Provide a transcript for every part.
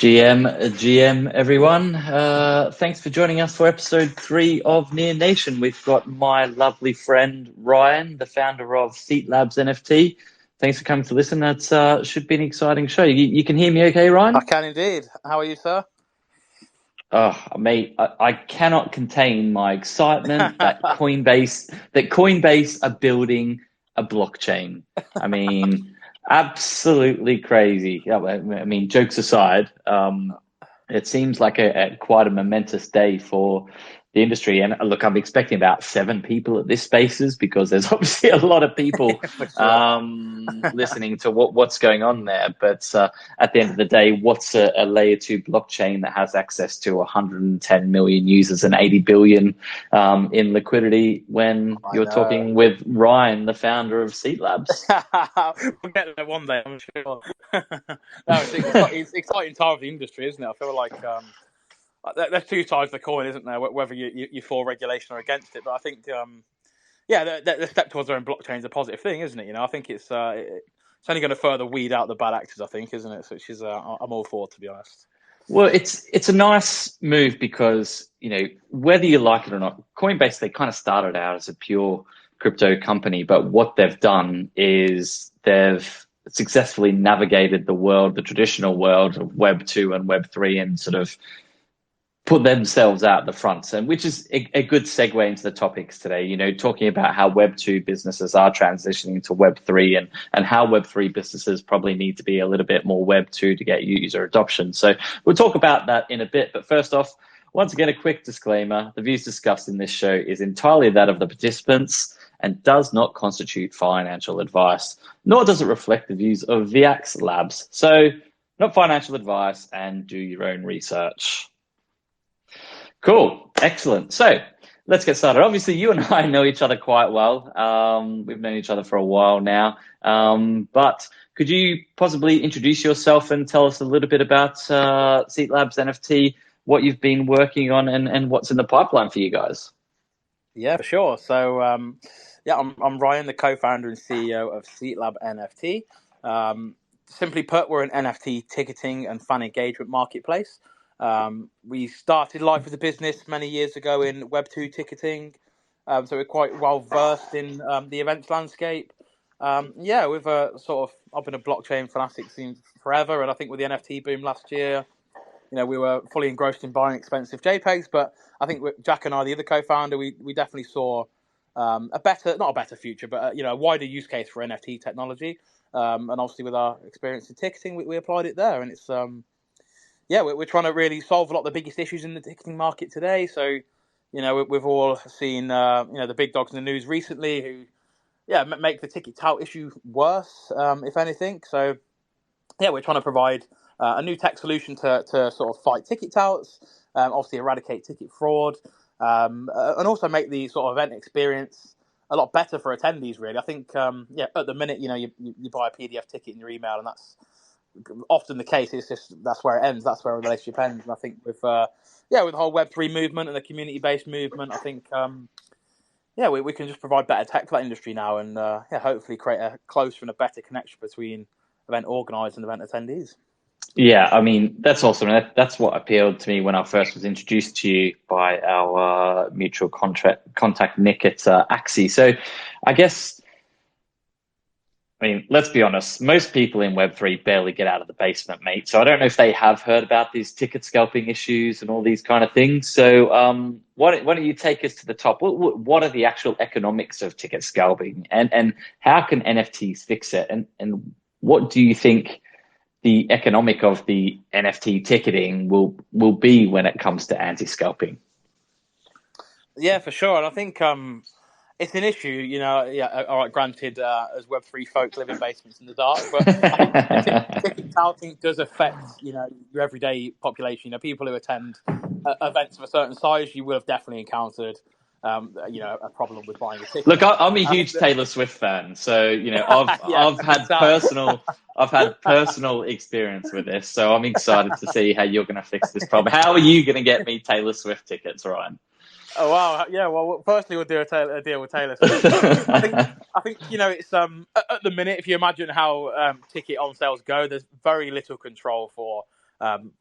GM, everyone. Thanks for joining us for episode 3 of Near Nation. We've got my lovely friend Ryan, the founder of SeatlabNFT. Thanks for coming to listen. That should be an exciting show. You can hear me okay, Ryan? I can indeed. How are you, sir? Oh, mate, I cannot contain my excitement that Coinbase are building a blockchain. I mean, absolutely crazy. Yeah, I mean, jokes aside, it seems like quite a momentous day for the industry. And look, I'm expecting about 7 people at this Spaces because there's obviously a lot of people listening to what's going on there. But at the end of the day, what's a layer 2 blockchain that has access to 110 million users and 80 billion in liquidity when you're talking with Ryan, the founder of Seatlabs? We'll get there one day, I'm sure. It's exciting time for the industry, isn't it? I feel like there's 2 sides of the coin, isn't there? Whether you for regulation or against it. But I think, the step towards their own blockchain is a positive thing, isn't it? You know, I think it's only going to further weed out the bad actors, I think, isn't it? So which is I'm all for, to be honest. Well, it's a nice move because, whether you like it or not, Coinbase, they kind of started out as a pure crypto company, but what they've done is they've successfully navigated the traditional world of Web 2 and Web 3 and sort of put themselves out the front, and which is a good segue into the topics today, talking about how Web 2 businesses are transitioning to Web 3 and how Web 3 businesses probably need to be a little bit more Web 2 to get user adoption. So we'll talk about that in a bit. But first off, once again, a quick disclaimer. The views discussed in this show is entirely that of the participants and does not constitute financial advice, nor does it reflect the views of Veax Labs. So not financial advice, and do your own research. Cool. Excellent. So let's get started. Obviously, you and I know each other quite well. We've known each other for a while now. But could you possibly introduce yourself and tell us a little bit about SeatlabNFT, what you've been working on and what's in the pipeline for you guys? Yeah, for sure. So, I'm Ryan, the co-founder and CEO of SeatlabNFT. Simply put, we're an NFT ticketing and fan engagement marketplace. We started life as a business many years ago in Web 2 ticketing, so we're quite well versed in the events landscape. I've been a blockchain fanatic since forever, and I think with the NFT boom last year, we were fully engrossed in buying expensive JPEGs. But I think with Jack and I, the other co-founder, we definitely saw not a better future, but a wider use case for NFT technology. And obviously with our experience in ticketing, we applied it there, and it's we're trying to really solve a lot of the biggest issues in the ticketing market today. So, we've all seen, the big dogs in the news recently who, make the ticket tout issue worse, if anything. So, we're trying to provide a new tech solution to sort of fight ticket touts, obviously eradicate ticket fraud, and also make the sort of event experience a lot better for attendees, really. I think, at the minute, you buy a PDF ticket in your email, and that's often the case. It's just that's where it ends. That's where a relationship ends. And I think with the whole Web3 movement and the community-based movement, I think we can just provide better tech for that industry now, and hopefully create a closer and a better connection between event organisers and event attendees. Yeah, I mean, that's awesome. That's what appealed to me when I first was introduced to you by our mutual contact Nick at Axie. So I guess, let's be honest, most people in Web3 barely get out of the basement, mate. So I don't know if they have heard about these ticket scalping issues and all these kind of things. So why don't you take us to the top? What are the actual economics of ticket scalping, and how can NFTs fix it? And what do you think the economic of the NFT ticketing will be when it comes to anti-scalping? Yeah, for sure. And I think it's an issue, all right, granted, as Web3 folk live in basements in the dark, but I think ticket touting does affect, your everyday population. People who attend events of a certain size, you will have definitely encountered, a problem with buying a ticket. Look, I'm a huge Taylor Swift fan, so I've had personal experience with this, so I'm excited to see how you're going to fix this problem. How are you going to get me Taylor Swift tickets, Ryan? Oh wow! Yeah, well, firstly we'll do a deal with Taylor Swift. I think it's at the minute, if you imagine how ticket on sales go, there's very little control for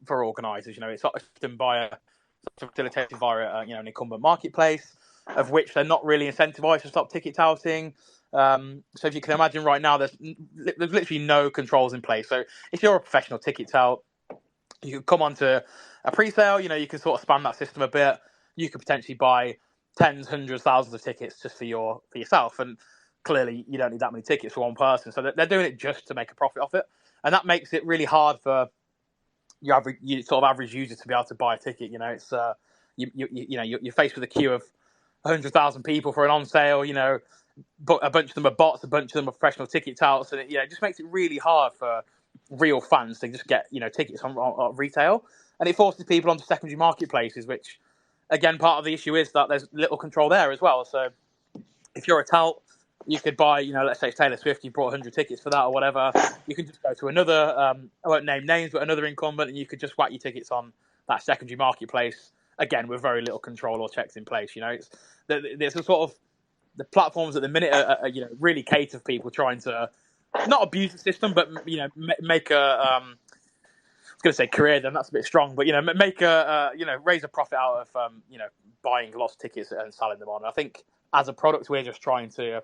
for organisers. It's often facilitated via an incumbent marketplace, of which they're not really incentivized to stop ticket touting. So if you can imagine right now, there's literally no controls in place. So if you're a professional ticket tout, you can come onto a pre-sale. You can sort of span that system a bit. You could potentially buy tens, hundreds, thousands of tickets just for yourself, and clearly you don't need that many tickets for one person. So they're doing it just to make a profit off it, and that makes it really hard for your average user to be able to buy a ticket. It's you're faced with a queue of 100,000 people for an on sale. But a bunch of them are bots, a bunch of them are professional ticket touts, and it just makes it really hard for real fans to just get tickets on retail, and it forces people onto secondary marketplaces, which again, part of the issue is that there's little control there as well. So if you're a tout, you could buy, let's say it's Taylor Swift, you brought 100 tickets for that or whatever. You can just go to another, I won't name names, but another incumbent, and you could just whack your tickets on that secondary marketplace, again, with very little control or checks in place. There's a sort of, the platforms at the minute are really cater for people trying to not abuse the system, but, make a, I was going to say career, then that's a bit strong, but, make raise a profit out of, buying lost tickets and selling them on. I think as a product, we're just trying to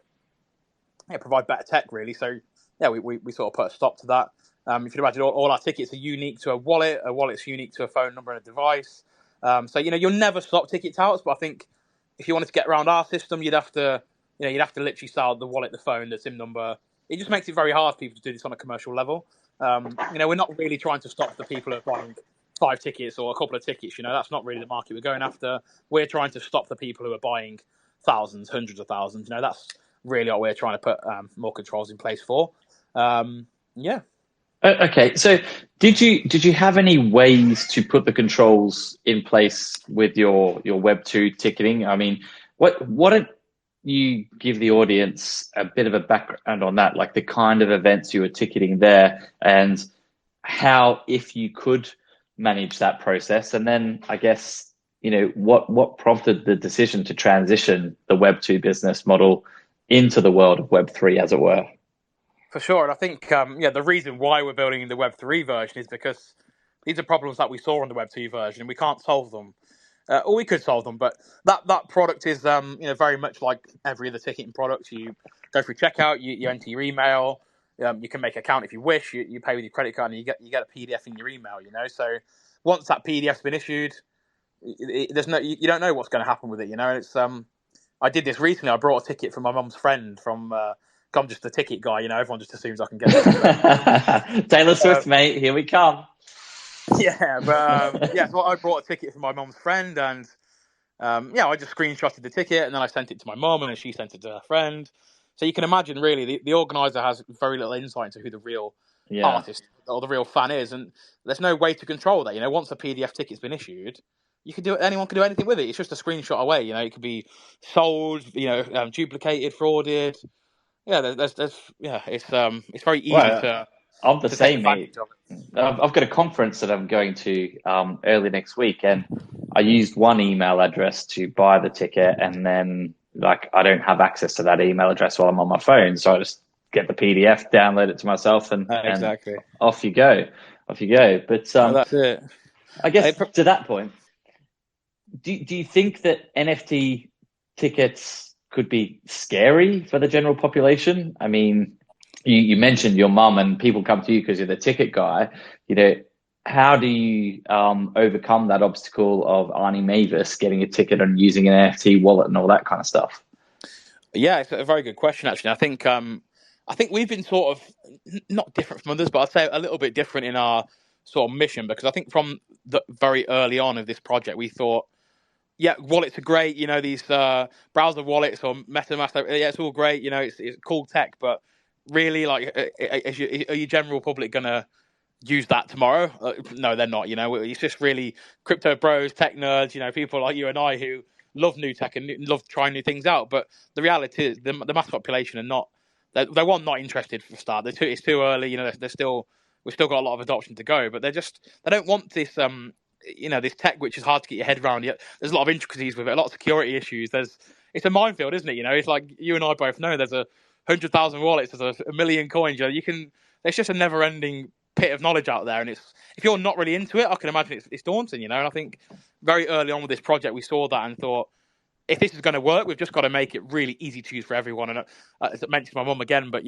provide better tech, really. So, we sort of put a stop to that. If you imagine, all our tickets are unique to a wallet's unique to a phone number and a device. So, you'll never stop ticket touts, but I think if you wanted to get around our system, you'd have to literally sell the wallet, the phone, the SIM number. It just makes it very hard for people to do this on a commercial level. We're not really trying to stop the people who are buying 5 tickets or a couple of tickets. That's not really the market we're going after. We're trying to stop the people who are buying thousands, hundreds of thousands. That's really what we're trying to put more controls in place for. Okay, so did you have any ways to put the controls in place with your Web2 ticketing? I mean, what did you give the audience a bit of a background on that, like the kind of events you were ticketing there, and how, if you could manage that process, and then I guess what prompted the decision to transition the Web2 business model into the world of Web3, as it were? For sure, and I think the reason why we're building the Web3 version is because these are problems that we saw on the Web2 version, and we can't solve them. Or we could solve them, but that product is very much like every other ticketing product. You go through checkout, you enter your email, you can make an account if you wish, you pay with your credit card, and you get a PDF in your email. So once that PDF's been issued, you don't know what's going to happen with it. It's I did this recently. I brought a ticket from my mum's friend from. I'm just a ticket guy, everyone just assumes I can get it. Taylor Swift, mate, here we come. Yeah, but so I brought a ticket from my mum's friend, and I just screenshotted the ticket, and then I sent it to my mum, and then she sent it to her friend. So you can imagine, really, the organizer has very little insight into who the real artist or the real fan is, and there's no way to control that. Once a PDF ticket's been issued, anyone can do anything with it. It's just a screenshot away. It could be sold, duplicated, frauded. Yeah, it's very easy to. I'm the same, mate. I've got a conference that I'm going to early next week, and I used one email address to buy the ticket, and then I don't have access to that email address while I'm on my phone, so I just get the PDF, download it to myself, and off you go. But that's it. I guess to that point, do you think that NFT tickets could be scary for the general population? I mean, you mentioned your mum, and people come to you because you're the ticket guy. How do you overcome that obstacle of Arnie Mavis getting a ticket and using an NFT wallet and all that kind of stuff? Yeah, it's a very good question, actually. I think we've been sort of not different from others, but I'd say a little bit different in our sort of mission, because I think from the very early on of this project, we thought, wallets are great. These browser wallets or MetaMask, it's all great. It's cool tech, but really, are you general public gonna use that tomorrow? No, they're not. It's just really crypto bros, tech nerds. People like you and I who love new tech and love trying new things out. But the reality is, the mass population are not. They're not interested for a start. It's too early. We've still got a lot of adoption to go, but they don't want this. This tech which is hard to get your head around. Yet there's a lot of intricacies with it, a lot of security issues. It's a minefield, isn't it? It's like you and I both know. There's 100,000 wallets, there's a million coins. It's just a never-ending pit of knowledge out there, and if you're not really into it, I can imagine it's daunting, And I think very early on with this project, we saw that and thought, if this is going to work, we've just got to make it really easy to use for everyone. And as I mentioned to my mum again, but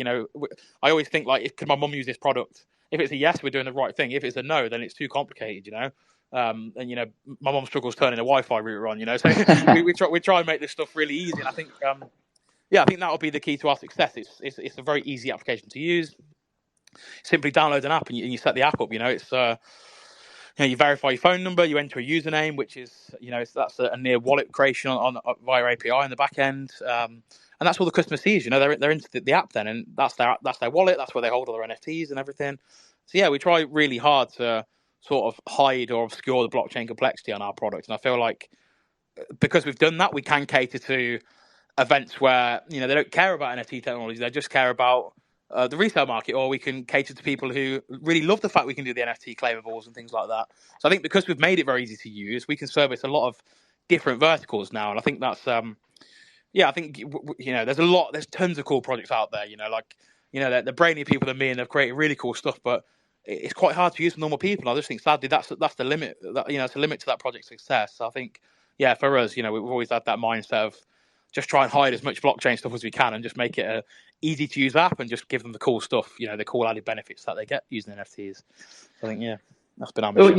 I always think like, can my mum use this product? If it's a yes, we're doing the right thing. If it's a no, then it's too complicated, And my mum struggles turning a Wi-Fi router on, So we try and make this stuff really easy. And I think, I think that will be the key to our success. It's a very easy application to use. Simply download an app and you set the app up. It's you verify your phone number, you enter a username, which is that's a near wallet creation on via API in the back end, and that's all the customer sees. They're into the app then, and that's their wallet. That's where they hold all their NFTs and everything. So we try really hard to sort of hide or obscure the blockchain complexity on our product, and I feel like because we've done that, we can cater to events where they don't care about NFT technology; they just care about the resale market, or we can cater to people who really love the fact we can do the NFT claimables and things like that. So I think because we've made it very easy to use, we can service a lot of different verticals now, and I think that's I think there's tons of cool projects out there. The brainy people than me, and they've created really cool stuff, but it's quite hard to use for normal people. I just think sadly that's the limit. It's a limit to that project's success. So I think for us, we've always had that mindset of just try and hide as much blockchain stuff as we can and just make it a easy to use app and just give them the cool stuff, the cool added benefits that they get using NFTs. I think, that's been our mission.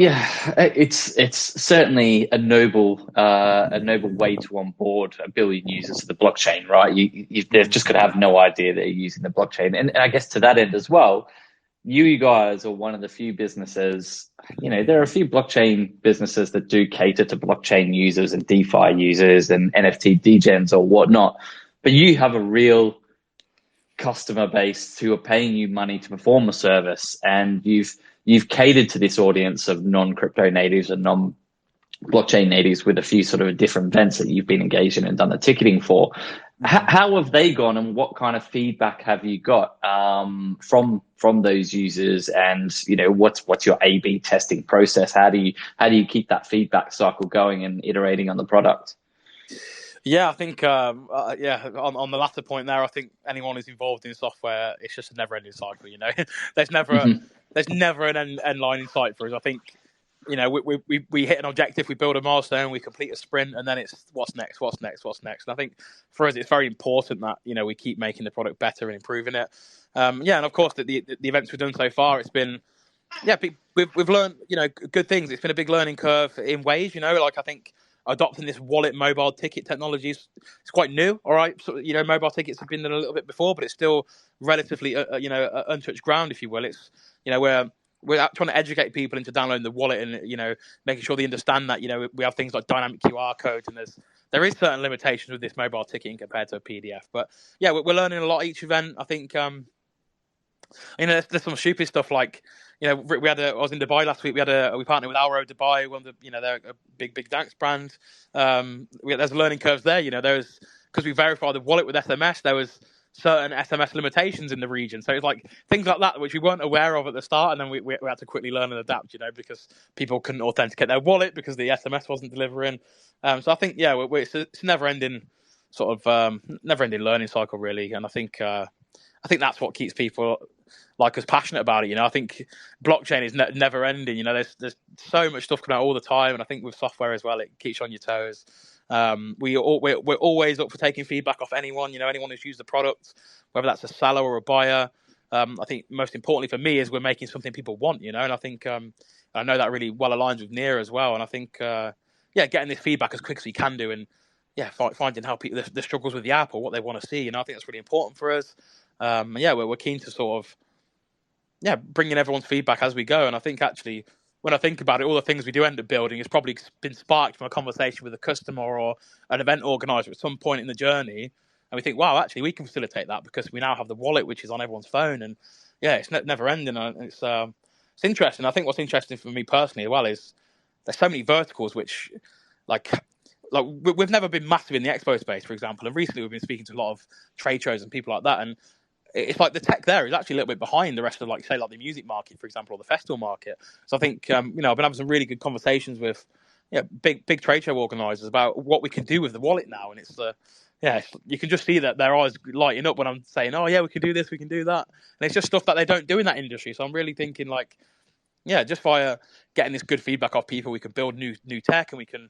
It's certainly a noble way to onboard 1 billion users to the blockchain, right? They've just got to have no idea that you're using the blockchain. And I guess to that end as well, you guys are one of the few businesses, there are a few blockchain businesses that do cater to blockchain users and DeFi users and NFT degens or whatnot, but you have a real customer base who are paying you money to perform a service, and you've catered to this audience of non-crypto natives and non-blockchain natives with a few sort of different events that you've been engaged in and done the ticketing for. How have they gone, and what kind of feedback have you got from those users? And what's your A/B testing process? How do you keep that feedback cycle going and iterating on the product? Yeah, I think on the latter point there, I think anyone who's involved in software, it's just a never-ending cycle. There's never an end line in sight for us. I think we hit an objective, we build a milestone, we complete a sprint, and then it's what's next. And I think for us, it's very important that we keep making the product better and improving it. And of course, the events we've done so far, it's been we've learned good things. It's been a big learning curve in ways. I think adopting this wallet mobile ticket technology is quite new. All right, so mobile tickets have been done a little bit before, but it's still relatively untouched ground, if you will. It's we're trying to educate people into downloading the wallet and making sure they understand that we have things like dynamic QR codes, and there is certain limitations with this mobile ticketing compared to a PDF. But we're learning a lot each event. I think there's some stupid stuff like I was in Dubai last week. We partnered with Alro Dubai, one of the they're a big dance brand. There's learning curves there. There's because we verified the wallet with SMS. There was certain SMS limitations in the region, so it's like things like that which we weren't aware of at the start, and then we had to quickly learn and adapt. Because people couldn't authenticate their wallet because the SMS wasn't delivering. So I think it's a never-ending sort of never-ending learning cycle really, and I think that's what keeps people like us passionate about it. I think blockchain is never ending. There's so much stuff coming out all the time, and I think with software as well, it keeps you on your toes. We're always up for taking feedback off anyone. Anyone who's used the product, whether that's a seller or a buyer. I think most importantly for me is we're making something people want. And I think I know that really well aligns with Near as well. And I think getting this feedback as quick as we can do, and finding how people the struggles with the app or what they want to see. I think that's really important for us. We're keen to sort of bring in everyone's feedback as we go. And I think actually, when I think about it, all the things we do end up building has probably been sparked from a conversation with a customer or an event organizer at some point in the journey. And we think, wow, actually, we can facilitate that because we now have the wallet, which is on everyone's phone. And it's never ending. And it's interesting. I think what's interesting for me personally as well is there's so many verticals which, like we've never been massive in the expo space, for example. And recently we've been speaking to a lot of trade shows and people like that. And it's like the tech there is actually a little bit behind the rest of the music market, for example, or the festival market. So I think I've been having some really good conversations with big trade show organizers about what we can do with the wallet now, and it's yeah, you can just see that their eyes lighting up when I'm saying, oh yeah, we can do this, we can do that. And it's just stuff that they don't do in that industry. So I'm really thinking like, yeah, just via getting this good feedback off people, we can build new tech, and we can,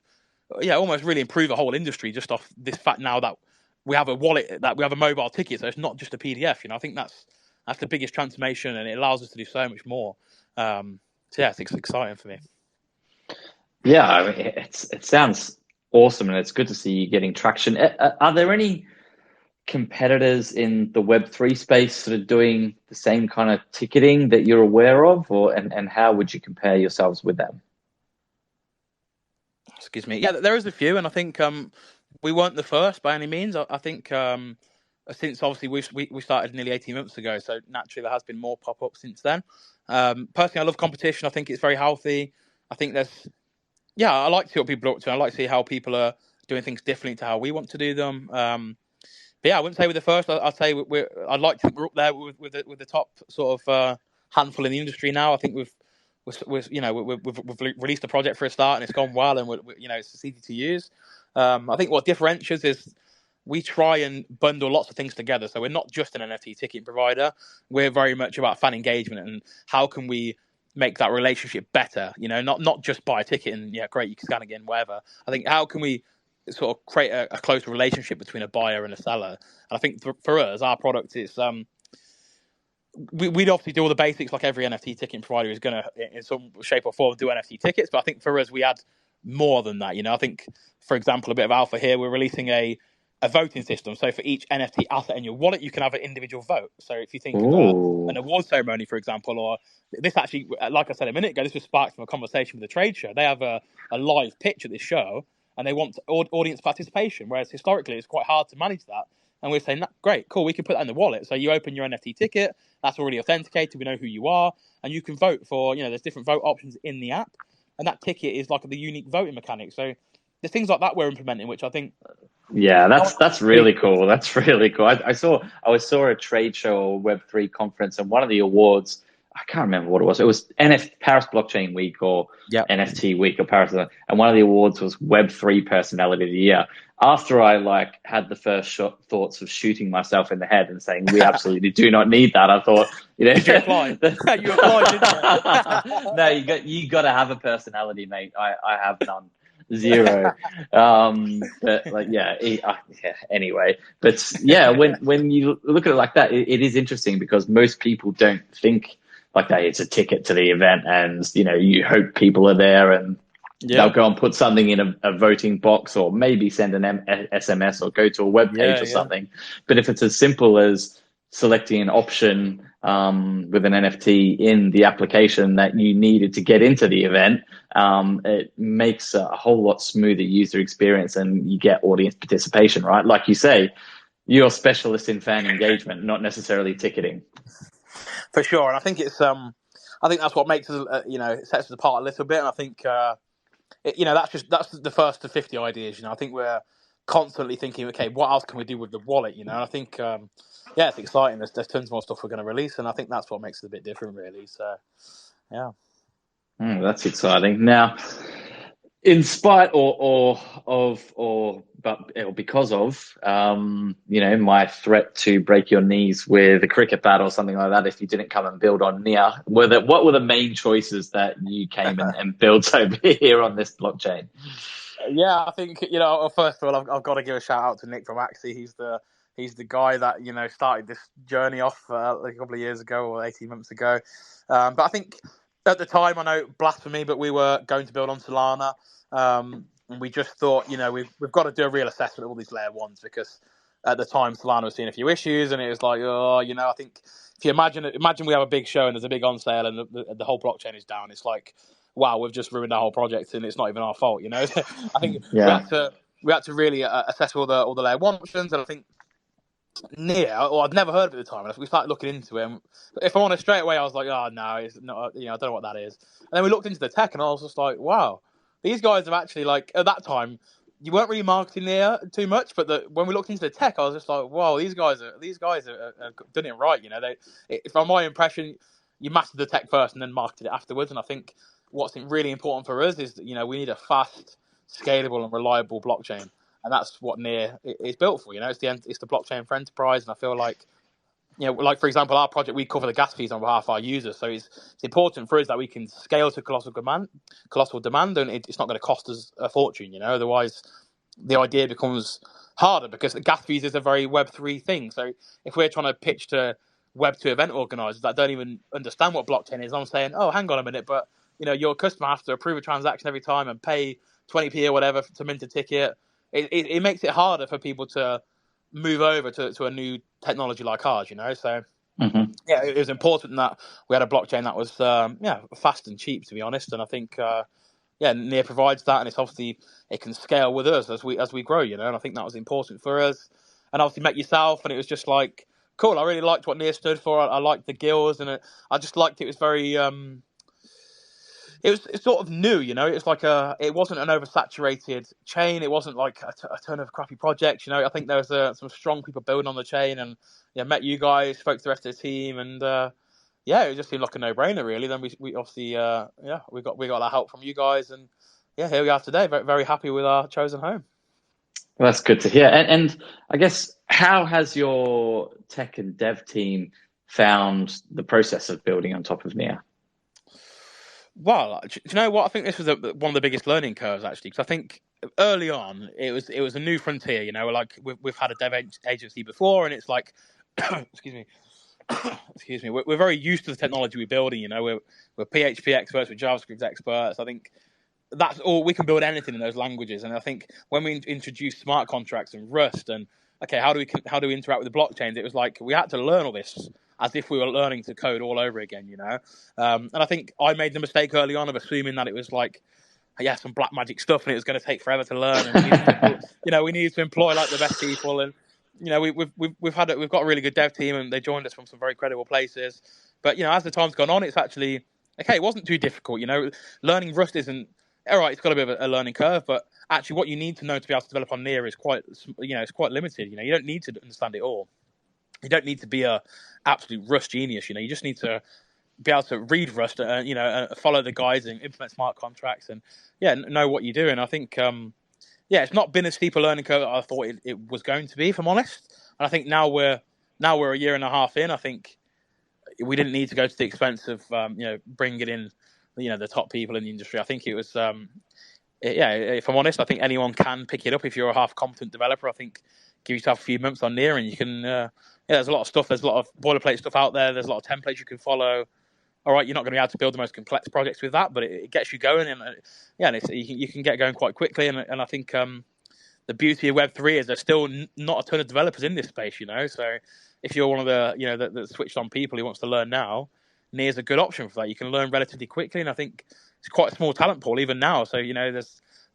yeah, almost really improve the whole industry just off this fact now that we have a wallet, that we have a mobile ticket, so it's not just a PDF. I think that's the biggest transformation, and it allows us to do so much more. So yeah, it's exciting for me. Yeah, I mean, it sounds awesome, and it's good to see you getting traction. Are there any competitors in the Web3 space sort of doing the same kind of ticketing that you're aware of, and how would you compare yourselves with them? Excuse me. Yeah, there is a few, and I think we weren't the first by any means. I think since obviously we started nearly 18 months ago, so naturally there has been more pop up since then. Personally, I love competition. I think it's very healthy. I think I like to see what people are up to. I like to see how people are doing things differently to how we want to do them. But yeah, I wouldn't say we're the first. I'd say I'd like to think we're up there with the top sort of handful in the industry now. I think we've released a project for a start, and it's gone well, and it's easy to use. I think what differentiates is we try and bundle lots of things together. So we're not just an NFT ticketing provider. We're very much about fan engagement and how can we make that relationship better. Not just buy a ticket and great, you can scan again, whatever. I think how can we sort of create a close relationship between a buyer and a seller? And I think for us, our product is we'd obviously do all the basics like every NFT ticketing provider is going to, in some shape or form, do NFT tickets. But I think for us, we add more than that. I think, for example, a bit of alpha here, we're releasing a voting system. So for each NFT asset in your wallet, you can have an individual vote. So if you think of an award ceremony, for example, or this actually, like I said a minute ago, this was sparked from a conversation with a trade show. They have a live pitch at this show, and they want audience participation, whereas historically it's quite hard to manage that. And we're saying, great, cool, we can put that in the wallet. So you open your NFT ticket, that's already authenticated, we know who you are, and you can vote for, there's different vote options in the app, and that ticket is like the unique voting mechanic. So there's things like that we're implementing, which I think... Yeah, that's really cool. That's really cool. I saw a trade show or Web3 conference, and one of the awards, I can't remember what it was. It was Paris Blockchain Week or NFT Week or Paris, and one of the awards was Web3 Personality of the Year. After I had the first thoughts of shooting myself in the head and saying we absolutely do not need that, I thought, Did you apply? You applied, didn't you? No, you got to have a personality, mate. I have none. Zero. But anyway, but yeah, when you look at it like that, it is interesting because most people don't think like that. It's a ticket to the event, and you hope people are there, and they'll go and put something in a voting box, or maybe send an SMS or go to a web page or something. But if it's as simple as selecting an option with an NFT in the application that you needed to get into the event, it makes a whole lot smoother user experience, and you get audience participation, right? Like you say, you're a specialist in fan engagement, not necessarily ticketing. For sure, and I think it's I think that's what makes us, it sets us apart a little bit. And I think that's the first of 50 ideas. I think we're constantly thinking, okay, what else can we do with the wallet? And I think it's exciting. There's tons more stuff we're going to release, and I think that's what makes it a bit different, really. So yeah. That's exciting. Now, in spite because of my threat to break your knees with a cricket bat or something like that, if you didn't come and build on Nia, what were the main choices that you came and built over here on this blockchain? Yeah, I think first of all, I've got to give a shout out to Nick from Axie. He's the guy that started this journey off a couple of years ago or 18 months ago. But I think at the time, I know blasphemy, but we were going to build on Solana. And we just thought, we've got to do a real assessment of all these layer ones, because at the time Solana was seeing a few issues, and it was like, I think if you imagine we have a big show and there's a big on sale and the whole blockchain is down, it's like, wow, we've just ruined our whole project and it's not even our fault, I think we had to really assess all the layer one options, and I think I'd never heard of it at the time, and we started looking into it. And if I'm honest, straight away I was like, oh no, it's not. I don't know what that is. And then we looked into the tech, and I was just like, wow, these guys have actually, like, at that time, you weren't really marketing there too much, but when we looked into the tech, I was just like, wow, these guys have done it right. From my impression, you mastered the tech first and then marketed it afterwards. And I think what's really important for us is that we need a fast, scalable, and reliable blockchain. and that's what Near is built for. It's the blockchain for enterprise, and I feel like, like for example, our project, we cover the gas fees on behalf of our users, so it's important for us that we can scale to colossal demand, and it's not going to cost us a fortune. Otherwise, the idea becomes harder because the gas fees is a very Web3 thing. So if we're trying to pitch to Web2 event organizers that don't even understand what blockchain is, I'm saying, oh, hang on a minute, but your customer has to approve a transaction every time and pay 20p or whatever to mint a ticket. It makes it harder for people to move over to a new technology like ours, So yeah, it was important that we had a blockchain that was fast and cheap, to be honest. And I think Near provides that, and it can scale with us as we grow, And I think that was important for us. And obviously met yourself, and it was just like cool. I really liked what Near stood for. I liked the guilds, and I just liked it was very. It's sort of new, It was like it wasn't an oversaturated chain. It wasn't like a ton of crappy projects, I think there was some strong people building on the chain, and met you guys, spoke to the rest of the team, and it just seemed like a no-brainer, really. Then we obviously we got that help from you guys, and here we are today. Very, very happy with our chosen home. Well, that's good to hear. And I guess, how has your tech and dev team found the process of building on top of Near? Well, do you know what? I think this was one of the biggest learning curves, actually, because I think early on it was a new frontier. Like we've had a dev agency before, and it's like, excuse me, we're very used to the technology we're building. We're PHP experts, we're JavaScript experts. I think that's all. We can build anything in those languages, and I think when we introduced smart contracts and Rust, and how do we interact with the blockchains, it was like we had to learn all this as if we were learning to code all over again, And I think I made the mistake early on of assuming that it was like, some black magic stuff, and it was going to take forever to learn. And we needed to employ like the best people, and we've got a really good dev team, and they joined us from some very credible places. But as the time's gone on, it's actually it wasn't too difficult. Learning Rust isn't all right. It's got a bit of a learning curve, but actually, what you need to know to be able to develop on Near is quite limited. You don't need to understand it all. You don't need to be a absolute Rust genius. You just need to be able to read Rust, follow the guides and implement smart contracts, and know what you do. And I think it's not been as steep a learning curve as I thought it was going to be, if I'm honest. And I think now we're a year and a half in. I think we didn't need to go to the expense of bringing in the top people in the industry. I think it was if I'm honest, I think anyone can pick it up if you're a half competent developer. I think give yourself a few months on Near, and you can. There's a lot of stuff. There's a lot of boilerplate stuff out there. There's a lot of templates you can follow. All right, you're not going to be able to build the most complex projects with that, but it gets you going, and you can get going quite quickly. And I think the beauty of Web3 is there's still not a ton of developers in this space. So if you're one of the switched on people who wants to learn now, Near's a good option for that. You can learn relatively quickly, and I think it's quite a small talent pool even now. So you're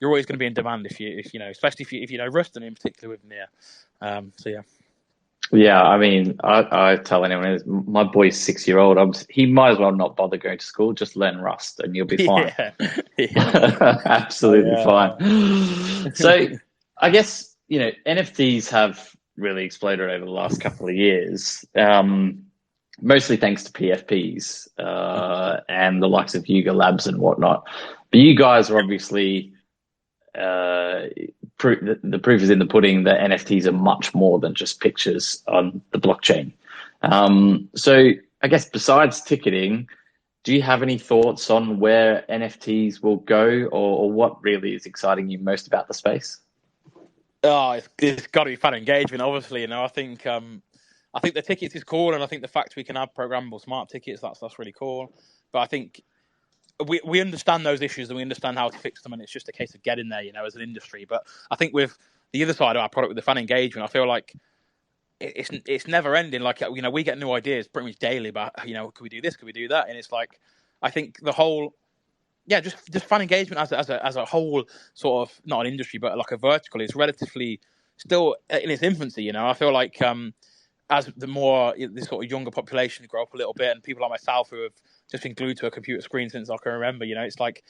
always going to be in demand if especially if you know Rust, and in particular with Near. Yeah, I mean, I tell anyone, my boy's 6-year-old. He might as well not bother going to school. Just learn Rust, and you'll be fine. Absolutely fine. So, I guess NFTs have really exploded over the last couple of years, mostly thanks to PFPs and the likes of Yuga Labs and whatnot. But you guys are obviously. The proof is in the pudding that NFTs are much more than just pictures on the blockchain. So I guess besides ticketing, do you have any thoughts on where NFTs will go, or what really is exciting you most about the space? Oh, it's got to be fan engagement, obviously. I think the tickets is cool, and I think the fact we can have programmable smart tickets, that's really cool. But I think we understand those issues, and we understand how to fix them, and it's just a case of getting there, as an industry. But I think with the other side of our product, with the fan engagement, I feel like it's never ending. Like we get new ideas pretty much daily about could we do this, could we do that, and it's like I think the whole just fan engagement as a whole, sort of not an industry but like a vertical, is relatively still in its infancy. I feel like as the sort of younger population grow up a little bit, and people like myself who have just been glued to a computer screen since I can remember, it's like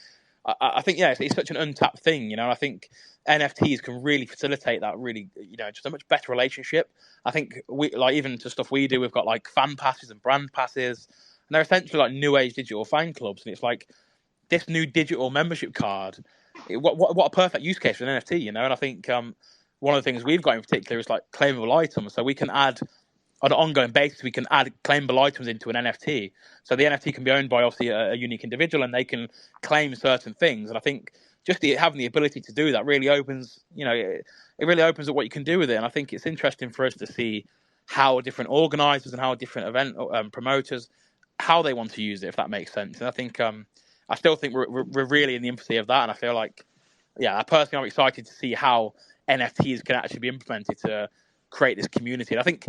I think it's such an untapped thing. I think NFTs can really facilitate that. Really, just a much better relationship. I think we even to stuff we do, we've got like fan passes and brand passes, and they're essentially like new age digital fan clubs. And it's like this new digital membership card. What a perfect use case for an NFT, And I think one of the things we've got in particular is like claimable items. So we can add on an ongoing basis, we can add claimable items into an NFT. So the NFT can be owned by obviously a unique individual, and they can claim certain things. And I think just having the ability to do that really opens, it really opens up what you can do with it. And I think it's interesting for us to see how different organizers and how different event promoters, how they want to use it, if that makes sense. And I think I still think we're really in the infancy of that. And I feel like, personally, I'm excited to see how NFTs can actually be implemented to create this community. And I think,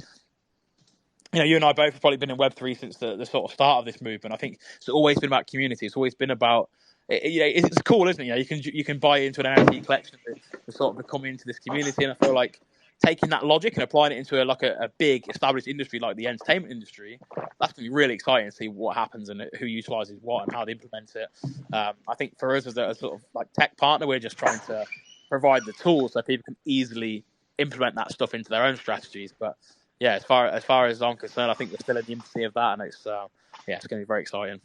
you and I both have probably been in Web3 since the sort of start of this movement. I think it's always been about community. It's always been about, it's cool, isn't it? You can buy into an NFT collection to sort of become into this community. And I feel like taking that logic and applying it into a big established industry like the entertainment industry, that's going to be really exciting to see what happens and who utilizes what and how they implement it. I think for us as a sort of like tech partner, we're just trying to provide the tools so people can easily implement that stuff into their own strategies. But yeah, as far as I'm concerned, I think we're still in the infancy of that, and it's going to be very exciting.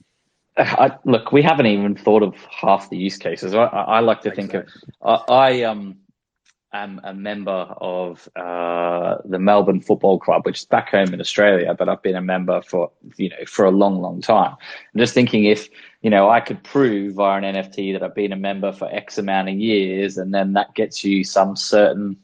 Look, we haven't even thought of half the use cases. I like to think of. I am a member of the Melbourne Football Club, which is back home in Australia, but I've been a member for a long, long time. I'm just thinking if I could prove via an NFT that I've been a member for X amount of years, and then that gets you some certain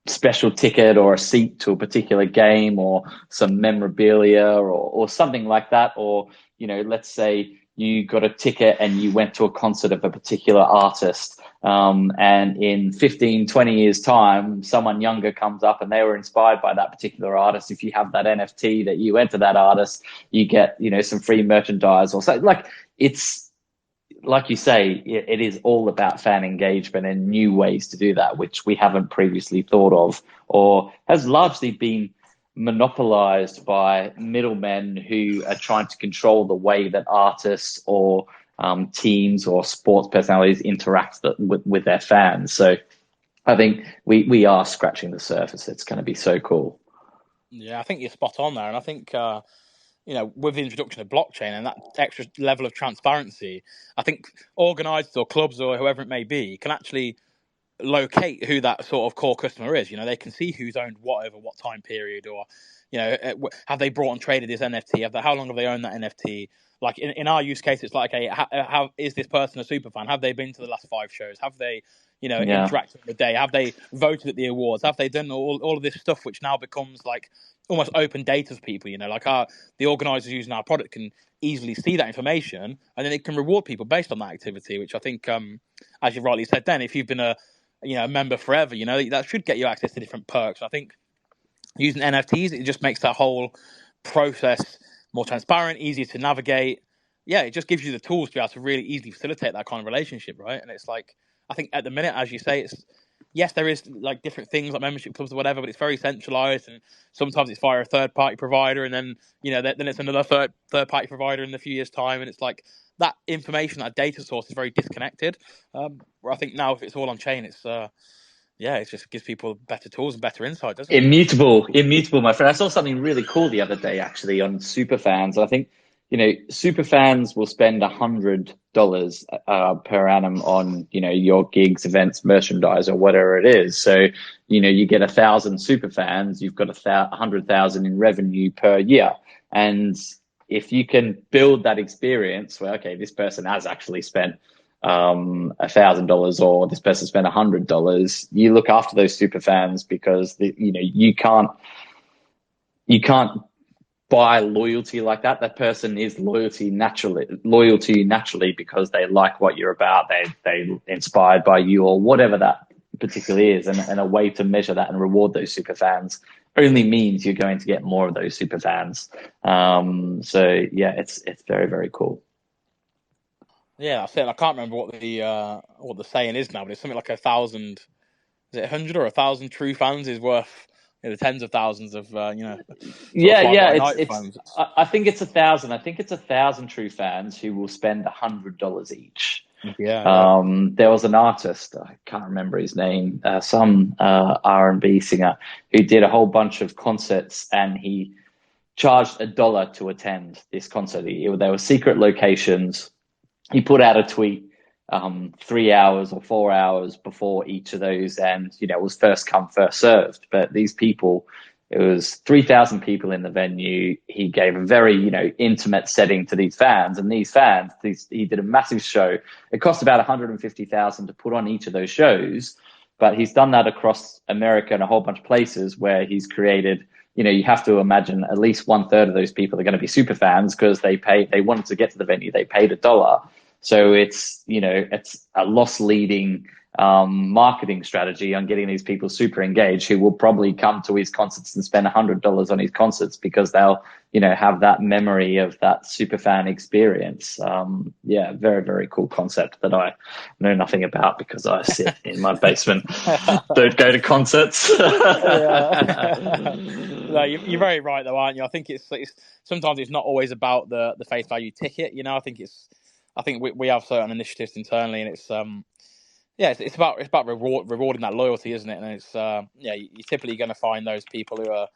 special ticket or a seat to a particular game or some memorabilia or something like that. Or, let's say you got a ticket and you went to a concert of a particular artist. And in 15, 20 years time, someone younger comes up and they were inspired by that particular artist. If you have that NFT that you enter that artist, you get, some free merchandise or so. Like, it's, like you say, it is all about fan engagement and new ways to do that, which we haven't previously thought of, or has largely been monopolized by middlemen who are trying to control the way that artists or teams or sports personalities interact with their fans. So I think we are scratching the surface. It's going to be so cool. Yeah, I think you're spot on there. And I think, with the introduction of blockchain and that extra level of transparency, I think organisers or clubs or whoever it may be can actually locate who that sort of core customer is. They can see who's owned what over what time period, or, have they brought and traded this NFT? How long have they owned that NFT? Like in our use case, it's like, how is this person a super fan? Have they been to the last 5 shows? Have they, interacted with the day? Have they voted at the awards? Have they done all of this stuff, which now becomes like almost open data for people? Like the organisers using our product can easily see that information, and then it can reward people based on that activity, which I think, as you rightly said, then if you've been a member forever, that should get you access to different perks. I think using NFTs, it just makes that whole process more transparent, easier to navigate. Yeah, it just gives you the tools to be able to really easily facilitate that kind of relationship, right? And it's like, I think at the minute, as you say, yes, there is like different things like membership clubs or whatever, but it's very centralized, and sometimes it's via a third-party provider, and then then it's another third-party provider in a few years' time, and it's like that information, that data source is very disconnected. Where I think now, if it's all on chain, it's it just gives people better tools and better insight, doesn't it? Immutable, my friend. I saw something really cool the other day, actually, on superfans. I think, superfans will spend $100 per annum on, your gigs, events, merchandise, or whatever it is. So, you get 1,000 superfans, you've got 100,000 in revenue per year. And if you can build that experience where, okay, this person has actually spent $1,000 or this person spent $100, you look after those super fans, because you can't buy loyalty like that. That person is loyal to you naturally because they like what you're about, they inspired by you, or whatever that particularly is. And a way to measure that and reward those super fans only means you're going to get more of those super fans. So yeah, it's very, very cool. Yeah, that's it. I can't remember what the saying is now, but it's something like 1,000. Is it 100 or 1,000 true fans is worth the tens of thousands of It's I think it's 1,000. I think it's 1,000 true fans who will spend $100 each. Yeah. There was an artist, I can't remember his name, some R&B singer, who did a whole bunch of concerts, and he charged $1 to attend this concert. There were secret locations. He put out a tweet 3 hours or 4 hours before each of those, and it was first come, first served. But these people, it was 3,000 people in the venue. He gave a very, intimate setting to these fans, and these fans, he did a massive show. It cost about 150,000 to put on each of those shows, but he's done that across America and a whole bunch of places where he's created. You have to imagine at least 1/3 of those people are going to be super fans because they wanted to get to the venue. They paid $1. So it's a loss leading marketing strategy on getting these people super engaged, who will probably come to his concerts and spend $100 on his concerts because they'll have that memory of that super fan experience. Very, very cool concept that I know nothing about because I sit in my basement, don't go to concerts. No, you're very right though, aren't you? I think it's sometimes it's not always about the face value ticket. I think we have certain initiatives internally, and it's it's about rewarding that loyalty, isn't it? And it's you're typically going to find those people who are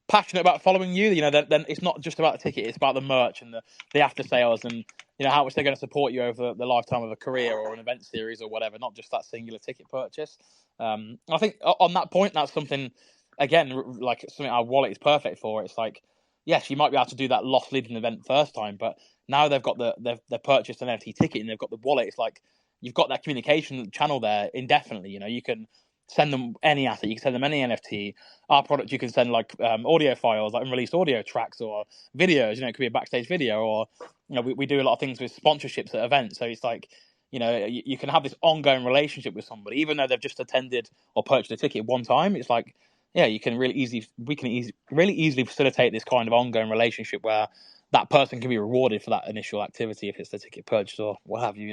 passionate about following you. Then it's not just about the ticket; it's about the merch and the after sales, and how much they're going to support you over the lifetime of a career or an event series or whatever. Not just that singular ticket purchase. I think on that point, that's something again like something our wallet is perfect for. It's like, yes, you might be able to do that loss leading event first time, but now they've got they've purchased an NFT ticket and they've got the wallet. It's like you've got that communication channel there indefinitely. You can send them any asset, you can send them any NFT. Our product, you can send like audio files, like unreleased audio tracks or videos. It could be a backstage video, or we do a lot of things with sponsorships at events. So it's like you can have this ongoing relationship with somebody, even though they've just attended or purchased a ticket one time. It's like we can really easily facilitate this kind of ongoing relationship where that person can be rewarded for that initial activity if it's the ticket purchase or what have you,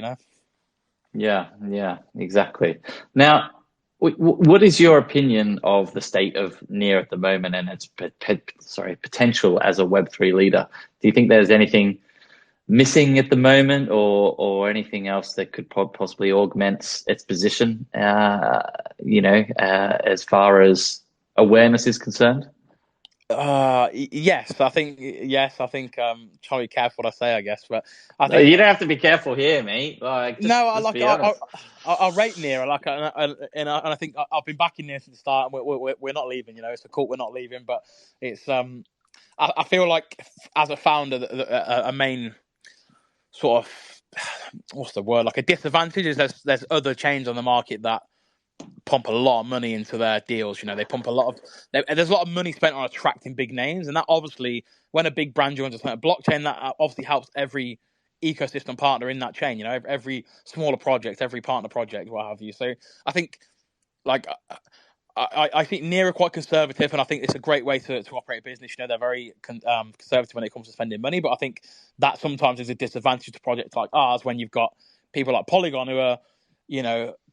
Yeah, exactly. Now, what is your opinion of the state of Near at the moment and its potential as a Web3 leader? Do you think there's anything missing at the moment, or anything else that could possibly augment its position? As far as awareness is concerned. Yes, I think try to be careful what I say, I guess, but I No, think you don't have to be careful here, mate. Like, no, just be honest. I rate Near and I think I've been backing Near since the start, and we're not leaving. It's a cult, we're not leaving, but it's I feel like as a founder, a main sort of what's the word, like a disadvantage is there's other chains on the market that pump a lot of money into their deals. They pump there's a lot of money spent on attracting big names, and that obviously, when a big brand joins a blockchain, that obviously helps every ecosystem partner in that chain. Every smaller project, every partner project, what have you. So I think like I think Near are quite conservative, and I think it's a great way to operate a business. They're very conservative when it comes to spending money, but I think that sometimes is a disadvantage to projects like ours when you've got people like Polygon who are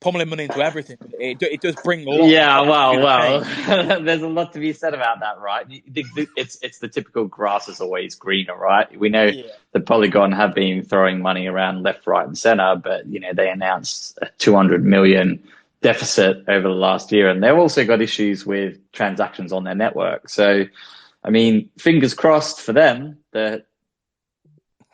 pummeling money into everything. It does bring a lot of Yeah, complexity to well, the chain. there's a lot to be said about that, right? It's the typical grass is always greener, right? We know Yeah. the Polygon have been throwing money around left, right, and center, but they announced a 200 million deficit over the last year, and they've also got issues with transactions on their network. So, I mean, fingers crossed for them that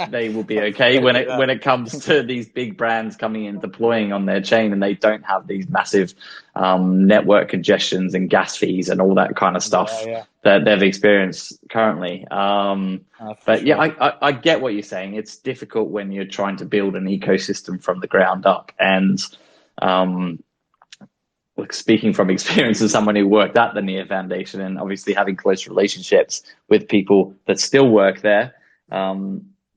they will be okay when it comes to these big brands coming in deploying on their chain, and they don't have these massive network congestions and gas fees and all that kind of stuff that they've experienced currently. But sure. I get what you're saying. It's difficult when you're trying to build an ecosystem from the ground up, and speaking from experience as someone who worked at the Near Foundation and obviously having close relationships with people that still work there,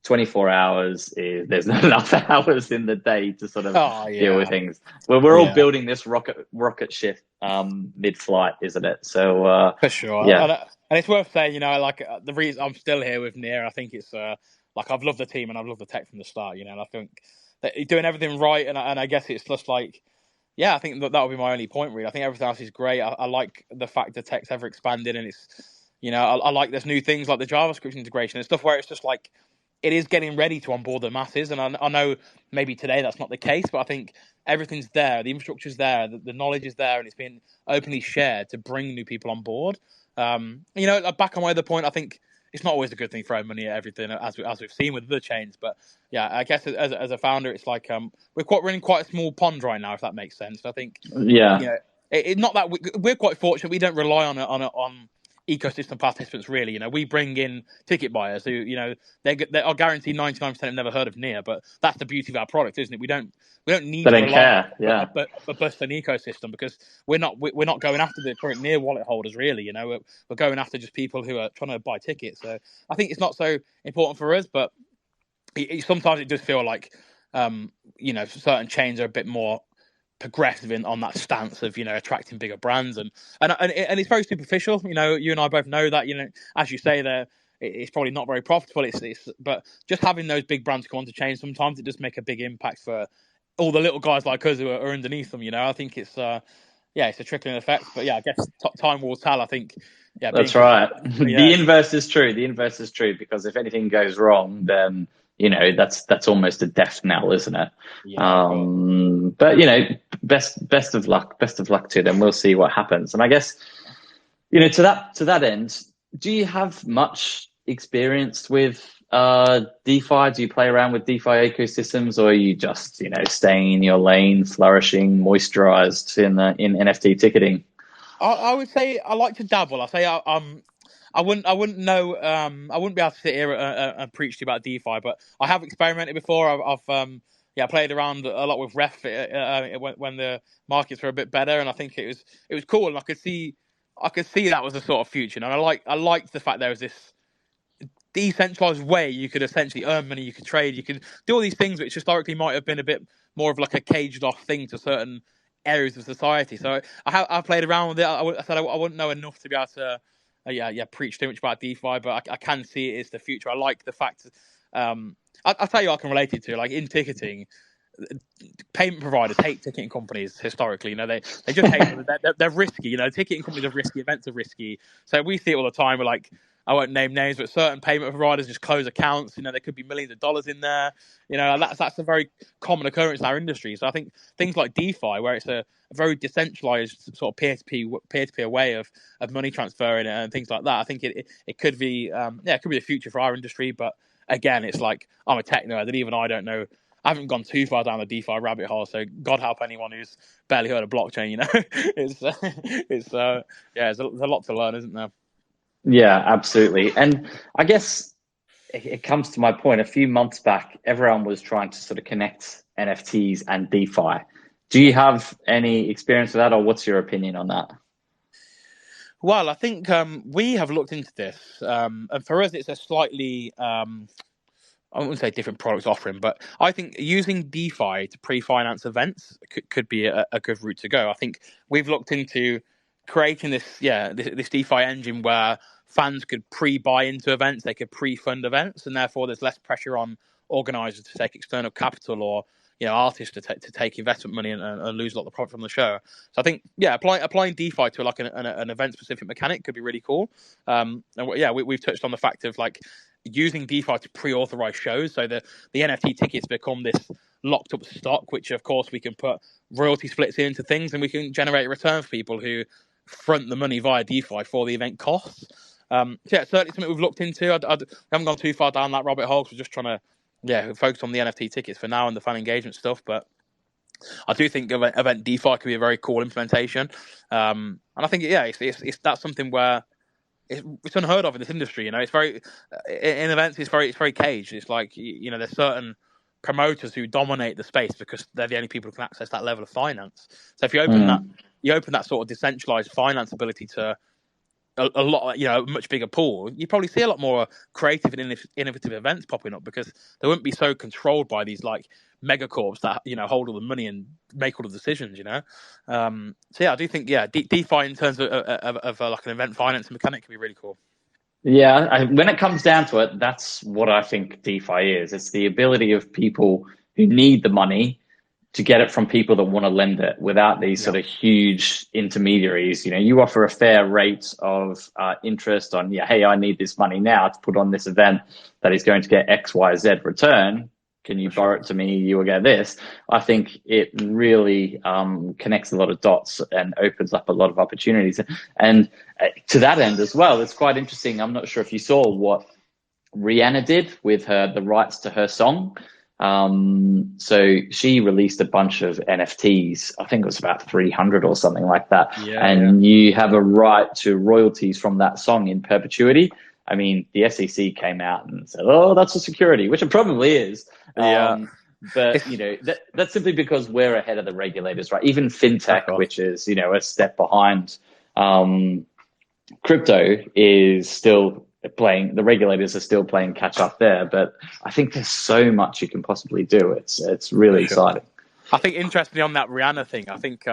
24 hours there's not enough hours in the day to sort of deal with things. Well, we're all building this rocket ship mid-flight, isn't it? So for sure. Yeah. And it's worth saying, the reason I'm still here with Near, I think it's I've loved the team and I've loved the tech from the start, and I think that you're doing everything right, and I guess it's just like, I think that would be my only point, really. I think everything else is great. I like the fact the tech's ever expanded, and it's, I like there's new things like the JavaScript integration and stuff where it's just like, it is getting ready to onboard the masses. And I know maybe today that's not the case, but I think everything's there. The infrastructure's there, the knowledge is there, and it's been openly shared to bring new people on board. Back on my other point, I think it's not always a good thing throwing money at everything, as we've seen with other chains. But yeah, I guess as a founder, it's like we're in quite a small pond right now, if that makes sense. I think Yeah. not that we're quite fortunate. We don't rely on ecosystem participants really. We bring in ticket buyers who they are guaranteed 99% have never heard of Near, but that's the beauty of our product, isn't it? We don't need They to don't rely care. on Yeah. a bustling ecosystem, because we're not going after the current Near wallet holders really. We're going after just people who are trying to buy tickets. So I think it's not so important for us, but sometimes it does feel like certain chains are a bit more progressive on that stance of attracting bigger brands, and it's very superficial. You and I both know that. As you say, there it's probably not very profitable. But just having those big brands come onto chain, sometimes it does make a big impact for all the little guys like us who are underneath them. I think it's it's a trickling effect. But yeah, I guess time will tell. I think That's right. The inverse is true. The inverse is true, because if anything goes wrong, then that's almost a death knell, isn't it? But best of luck. Best of luck to them. We'll see what happens. And I guess to that end, do you have much experience with DeFi? Do you play around with DeFi ecosystems, or are you just staying in your lane, flourishing, moisturized in NFT ticketing? I would say I like to dabble. I say I wouldn't know. I wouldn't be able to sit here and preach to you about DeFi, but I have experimented before. I've played around a lot with Ref when the markets were a bit better, and I think it was cool, and I could see that was the sort of future. And I liked the fact there was this decentralized way you could essentially earn money, you could trade, you could do all these things which historically might have been a bit more of like a caged off thing to certain areas of society. So I've played around with it. I said I wouldn't know enough to be able to preach too much about DeFi, but I can see it as the future. I like the fact. I'll tell you, I can relate it to, like, in ticketing. Payment providers hate ticketing companies historically. They just hate them. They're risky. Ticketing companies are risky, events are risky. So we see it all the time. We're like, I won't name names, but certain payment providers just close accounts. There could be millions of dollars in there. That's a very common occurrence in our industry. So I think things like DeFi, where it's a very decentralized sort of peer-to-peer way of money transferring and things like that, I think it could be it could be the future for our industry. But again, it's like, I'm a tech nerd, and even I don't know. I haven't gone too far down the DeFi rabbit hole, so God help anyone who's barely heard of blockchain. There's a lot to learn, isn't there? Yeah, absolutely. And I guess it comes to my point. A few months back, everyone was trying to sort of connect NFTs and DeFi. Do you have any experience with that, or what's your opinion on that? Well, I think we have looked into this, and for us, it's a slightly I wouldn't say different products offering, but I think using DeFi to pre-finance events could be a good route to go. I think we've looked into creating this DeFi engine where fans could pre-buy into events, they could pre-fund events, and therefore there's less pressure on organisers to take external capital, or artists to take investment money and lose a lot of the profit from the show. So I think applying DeFi to like an event specific mechanic could be really cool. We've touched on the fact of like using DeFi to pre-authorize shows, so the NFT tickets become this locked up stock, which of course we can put royalty splits into things, and we can generate a return for people who front the money via DeFi for the event costs. Certainly something we've looked into. We haven't gone too far down that rabbit hole, because we're just trying to focus on the NFT tickets for now and the fan engagement stuff. But I do think event DeFi could be a very cool implementation, and I think it's that's something where it's unheard of in this industry. It's very in events. It's very caged. It's like there's certain promoters who dominate the space because they're the only people who can access that level of finance. So if you open that sort of decentralized finance ability to a lot, a much bigger pool, you probably see a lot more creative and innovative events popping up, because they wouldn't be so controlled by these like megacorps that hold all the money and make all the decisions. I do think DeFi in terms of like an event finance mechanic can be really cool. Yeah, when it comes down to it, that's what I think DeFi is. It's the ability of people who need the money to get it from people that want to lend it without these sort of huge intermediaries. You offer a fair rate of interest on, hey, I need this money now to put on this event that is going to get X, Y, Z return. can you borrow it to me? You will get this. I think it really connects a lot of dots and opens up a lot of opportunities. And to that end as well, it's quite interesting. I'm not sure if you saw what Rihanna did with the rights to her song. So she released a bunch of NFTs. I think it was about 300 or something like that. And you have a right to royalties from that song in perpetuity. I mean, the SEC came out and said, "Oh, that's a security," which it probably is. But that's simply because we're ahead of the regulators, right? Even fintech, which is a step behind crypto, is still playing. The regulators are still playing catch up there. But I think there's so much you can possibly do. It's really exciting. I think interestingly on that Rihanna thing, I think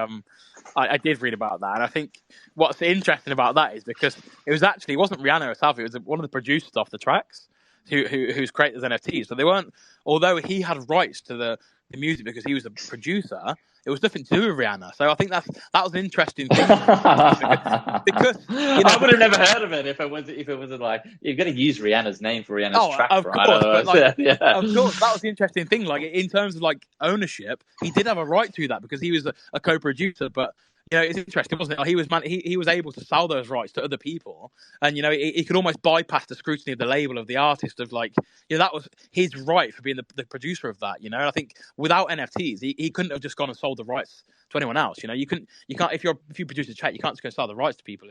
I did read about that, and I think what's interesting about that is because it wasn't Rihanna herself; it was one of the producers of the tracks who's created those NFTs. So they weren't, although he had rights to the music because he was a producer. It was nothing to do with Rihanna. So I think that was an interesting thing because I would have never heard of it if it wasn't like you've got to use Rihanna's name for Rihanna's track, of right? course, but of course, that was the interesting thing. Like in terms of like ownership, he did have a right to that because he was a co-producer. But it's interesting, wasn't it? Like, he was able to sell those rights to other people, and he could almost bypass the scrutiny of the label of the artist of like that was his right for being the producer of that. And I think without NFTs, he couldn't have just gone and sold the rights to anyone else. You can't if you produce a track, you can't just go sell the rights to people.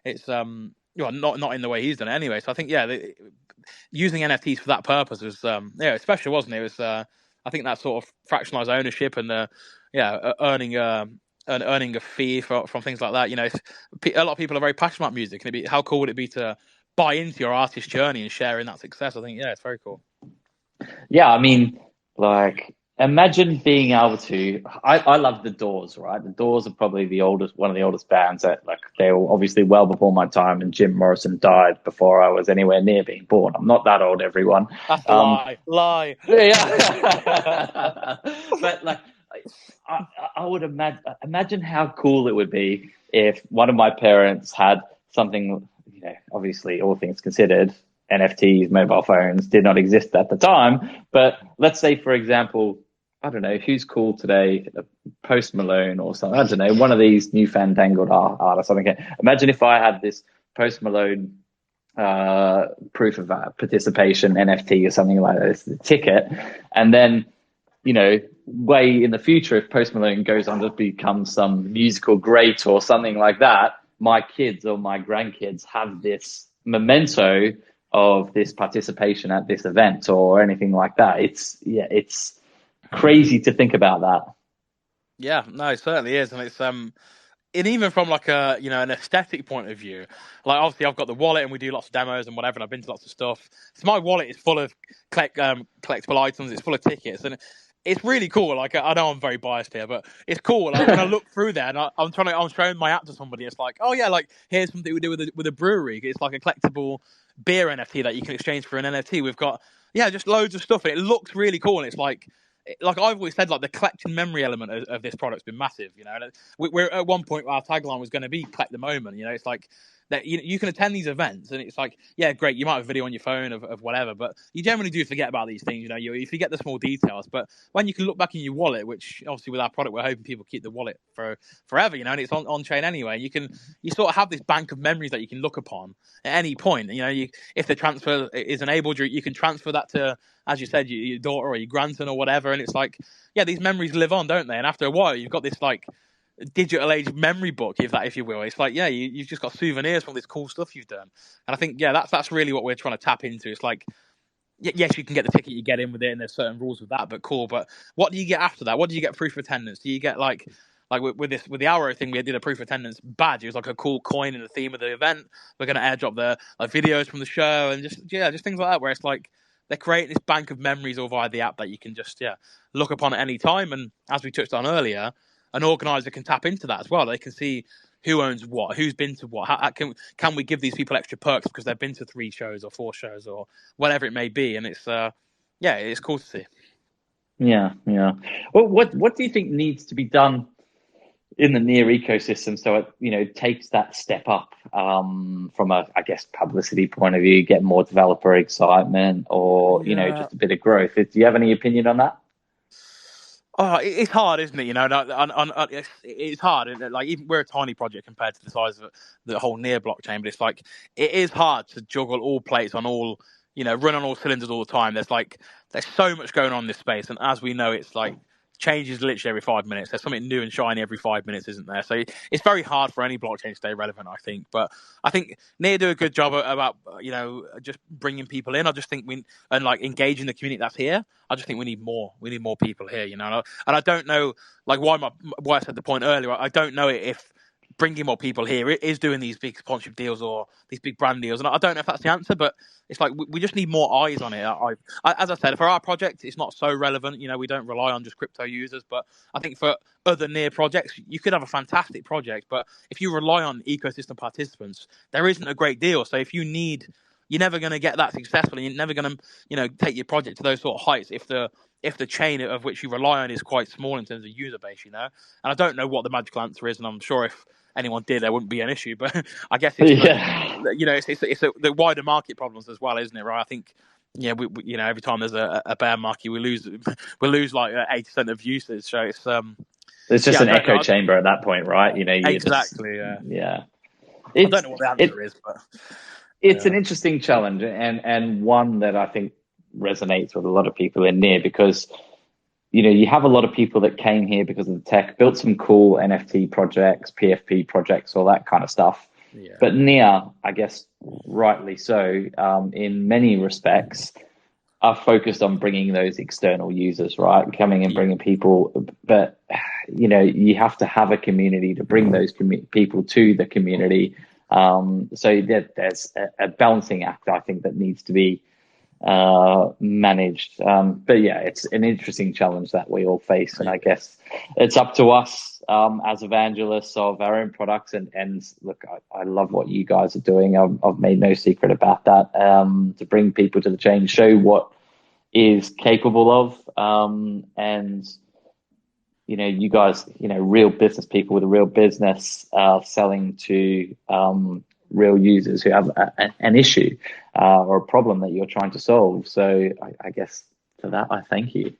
It's not in the way he's done it anyway. So I think using NFTs for that purpose was special, wasn't it? It was I think that sort of fractionalized ownership and earning a fee from things like that. A lot of people are very passionate about music, and how cool would it be to buy into your artist journey and share in that success? I think it's very cool. Yeah, I mean, like, imagine being able to. I love the Doors, right? The Doors are probably one of the oldest bands that, like, they were obviously well before my time, and Jim Morrison died before I was anywhere near being born. I'm not that old, everyone. That's a lie. Yeah. But like, I would imagine how cool it would be if one of my parents had something. Obviously, all things considered, NFTs, mobile phones did not exist at the time. But let's say, for example, I don't know, who's cool today? Post Malone or something. I don't know, one of these new fandangled art or something. Imagine if I had this Post Malone proof of participation NFT or something like this, the ticket, and then way in the future, if Post Malone goes on to become some musical great or something like that, my kids or my grandkids have this memento of this participation at this event or anything like that. It's crazy to think about that. Yeah, no, it certainly is, and it's and even from like an aesthetic point of view, like obviously I've got the wallet and we do lots of demos and whatever, and I've been to lots of stuff. So my wallet is full of collectible items. It's full of tickets, and it's really cool. Like, I know I'm very biased here, but it's cool. Like, when I look through there and I'm showing my app to somebody, it's like, oh yeah, like here's something we do with a brewery. It's like a collectible beer NFT that you can exchange for an NFT. We've got just loads of stuff. It looks really cool, and it's like I've always said, like the collection memory element of this product's been massive. And we're at one point our tagline was going to be collect the moment. It's like that you can attend these events and it's like, yeah, great, you might have a video on your phone of whatever, but you generally do forget about these things. You forget the small details, but when you can look back in your wallet, which obviously with our product we're hoping people keep the wallet for forever, and it's on chain anyway, you sort of have this bank of memories that you can look upon at any point. If the transfer is enabled, you can transfer that to, as you said, your daughter or your grandson or whatever, and it's like, yeah, these memories live on, don't they? And after a while you've got this like digital age memory book, if you will. It's like, yeah, you've just got souvenirs from this cool stuff you've done. And I think, yeah, that's really what we're trying to tap into. It's like, yes, you can get the ticket, you get in with it, and there's certain rules with that, but cool. But what do you get after that? What do you get proof of attendance? Do you get like with the Arrow thing, we did a proof of attendance badge. It was like a cool coin in the theme of the event. We're going to airdrop the videos from the show and just things like that, where it's like they're creating this bank of memories all via the app that you can just look upon at any time. And as we touched on earlier, an organizer can tap into that as well. They can see who owns what, who's been to what. How can we give these people extra perks because they've been to 3 shows or 4 shows or whatever it may be? And it's it's cool to see. Yeah. Well, what do you think needs to be done? in the near ecosystem, so it takes that step up from a, I guess, publicity point of view, get more developer excitement, or Yeah. just a bit of growth. Do you have any opinion on that? Oh, it's hard, isn't it? It's hard. Like, even we're a tiny project compared to the size of the whole near blockchain, but it's like it is hard to juggle all plates on all, run on all cylinders all the time. There's so much going on in this space, and as we know, it's like changes literally every 5 minutes. There's something new and shiny every 5 minutes, isn't there? So it's very hard for any blockchain to stay relevant, I think. But I think Near do a good job about just bringing people in. I just think and like engaging the community that's here. I just think we need more. We need more people here, and I don't know, like, why I said the point earlier. I don't know if bringing more people here is doing these big sponsorship deals or these big brand deals, and I don't know if that's the answer. But it's like we just need more eyes on it. As I said, for our project, it's not so relevant. We don't rely on just crypto users, but I think for other Near projects, you could have a fantastic project, but if you rely on ecosystem participants, there isn't a great deal. So if you're never going to get that successful, and you're never going to, take your project to those sort of heights if the chain of which you rely on is quite small in terms of user base, And I don't know what the magical answer is, and I'm sure if anyone did, there wouldn't be an issue. But I guess it's the wider market problems as well, isn't it? Right? I think we every time there's a bear market, we lose like 80% of users. So it's just an echo chamber at that point, right? Exactly. Yeah. I don't know what the answer is, but it's an interesting challenge, and one that I think resonates with a lot of people in Near, because you have a lot of people that came here because of the tech, built some cool NFT projects, PFP projects, all that kind of stuff. Yeah. But Near, I guess rightly so, in many respects, are focused on bringing those external users, right? Coming and bringing people, but you have to have a community to bring those people to the community. So there's a balancing act, I think, that needs to be managed. But yeah, it's an interesting challenge that we all face, and I guess it's up to us as evangelists of our own products. And look, I love what you guys are doing. I've made no secret about that. To bring people to the chain, show what is capable of, and you guys, real business people with a real business, selling to real users who have an issue or a problem that you're trying to solve. So I guess for that, I thank you.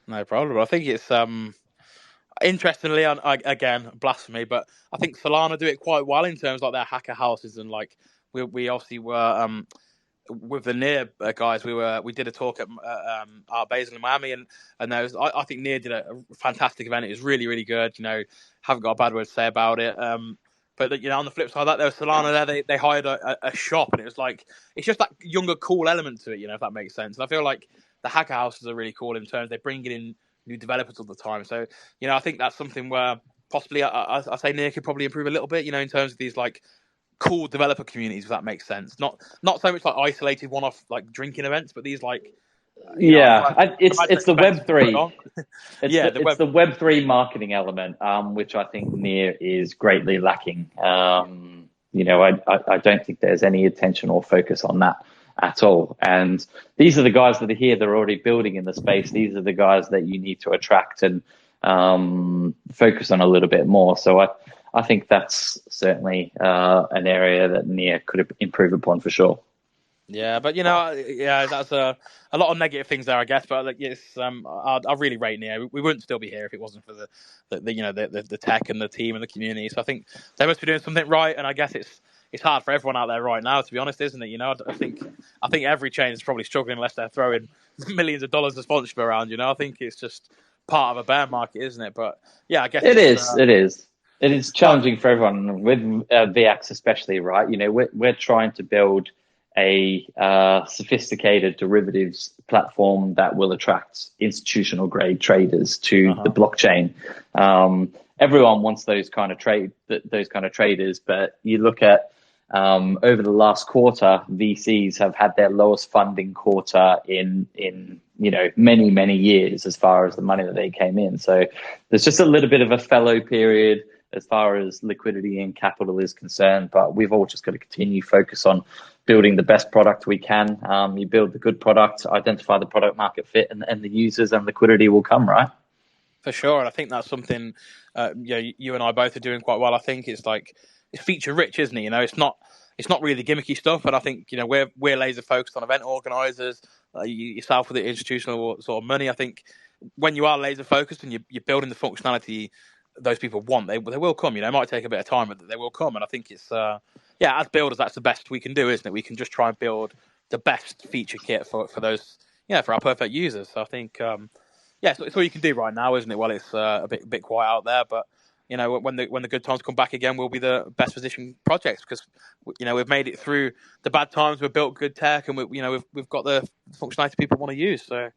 No problem. I think it's interestingly, again, blasphemy, but I think Solana do it quite well in terms of like their hacker houses, and like we obviously were with the Near guys. We did a talk at Art Basel in Miami, and I think Near did a fantastic event. It was really, really good. Haven't got a bad word to say about it. But on the flip side of that, there was Solana there. They hired a shop, and it was like, it's just that younger, cool element to it. If that makes sense. And I feel like the hacker houses are really cool in terms they bring in new developers all the time. So I think that's something where possibly I say Near could probably improve a little bit. In terms of these like cool developer communities, if that makes sense. Not so much like isolated one-off like drinking events, but these like it's the Web3. It's the Web. Web3 marketing element, which I think Near is greatly lacking. I don't think there's any attention or focus on that at all. And these are the guys that are here, they're already building in the space. These are the guys that you need to attract and focus on a little bit more. So I think that's certainly an area that Near could improve upon for sure. Yeah, but that's a lot of negative things there, I guess. But like, yes, I really rate Near. We wouldn't still be here if it wasn't for the tech and the team and the community. So I think they must be doing something right, and I guess it's hard for everyone out there right now, to be honest, isn't it? I think every chain is probably struggling unless they're throwing millions of dollars of sponsorship around. I think it's just part of a bear market, isn't it? But yeah, I guess it is. It is challenging for everyone with Veax, especially, right? We're trying to build a sophisticated derivatives platform that will attract institutional grade traders to the blockchain. Everyone wants those kind of traders, but you look at over the last quarter, VCs have had their lowest funding quarter in many years as far as the money that they came in. So there's just a little bit of a fallow period as far as liquidity and capital is concerned, but we've all just got to continue focus on building the best product we can. You build the good product, identify the product market fit, and the users and liquidity will come, right? For sure, and I think that's something you and I both are doing quite well. I think it's feature rich, isn't it? It's not really gimmicky stuff, and I think we're laser focused on event organisers. Yourself with the institutional sort of money. I think when you are laser focused and you're building the functionality those people want, they will come. It might take a bit of time, but they will come. And I think it's as builders, that's the best we can do, isn't it? We can just try and build the best feature kit for those for our perfect users. So I think. It's all you can do right now, isn't it? Well, it's a bit quiet out there, but when the good times come back again, we'll be the best positioned projects because we've made it through the bad times. We've built good tech, and we've got the functionality people want to use. So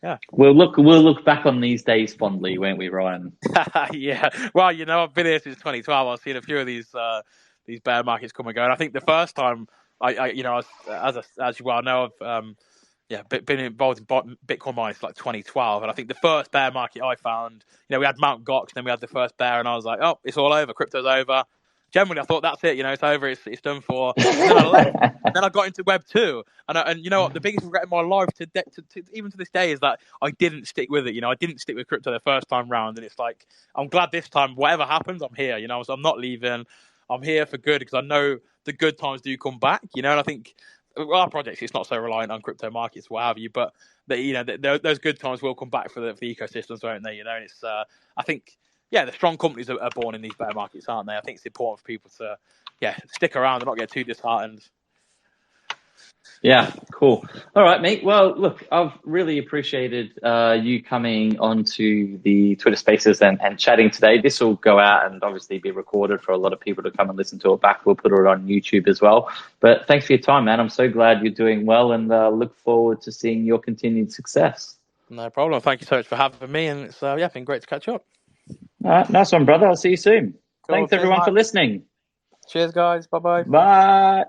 yeah, we'll look back on these days fondly, won't we, Ryan? Yeah. Well, I've been here since 2012. I've seen a few of these bear markets come and go, and I think the first time I as you well know, I've been involved in Bitcoin mining since like 2012, and I think the first bear market I found, we had Mt. Gox, and then we had the first bear, and I was like, oh, it's all over, crypto's over. Generally, I thought that's it, it's over, it's done for. And then I left, and then I got into Web 2, and you know what, the biggest regret in my life even to this day is that I didn't stick with it. I didn't stick with crypto the first time round, and it's like I'm glad this time, whatever happens, I'm here. So I'm not leaving. I'm here for good because I know the good times do come back. And I think. Our projects, it's not so reliant on crypto markets, what have you, but those good times will come back for the ecosystems, won't they? And it's I think the strong companies are born in these bear markets, aren't they? I think it's important for people to stick around and not get too disheartened. Yeah, cool. All right, mate. Well, look, I've really appreciated you coming onto the Twitter Spaces and chatting today. This will go out and obviously be recorded for a lot of people to come and listen to it back. We'll put it on YouTube as well. But thanks for your time, man. I'm so glad you're doing well and look forward to seeing your continued success. No problem. Thank you so much for having me. And it's been great to catch up. All right, nice one, brother. I'll see you soon. Cool. Thanks, everyone, for listening. Cheers, guys. Bye-bye. Bye.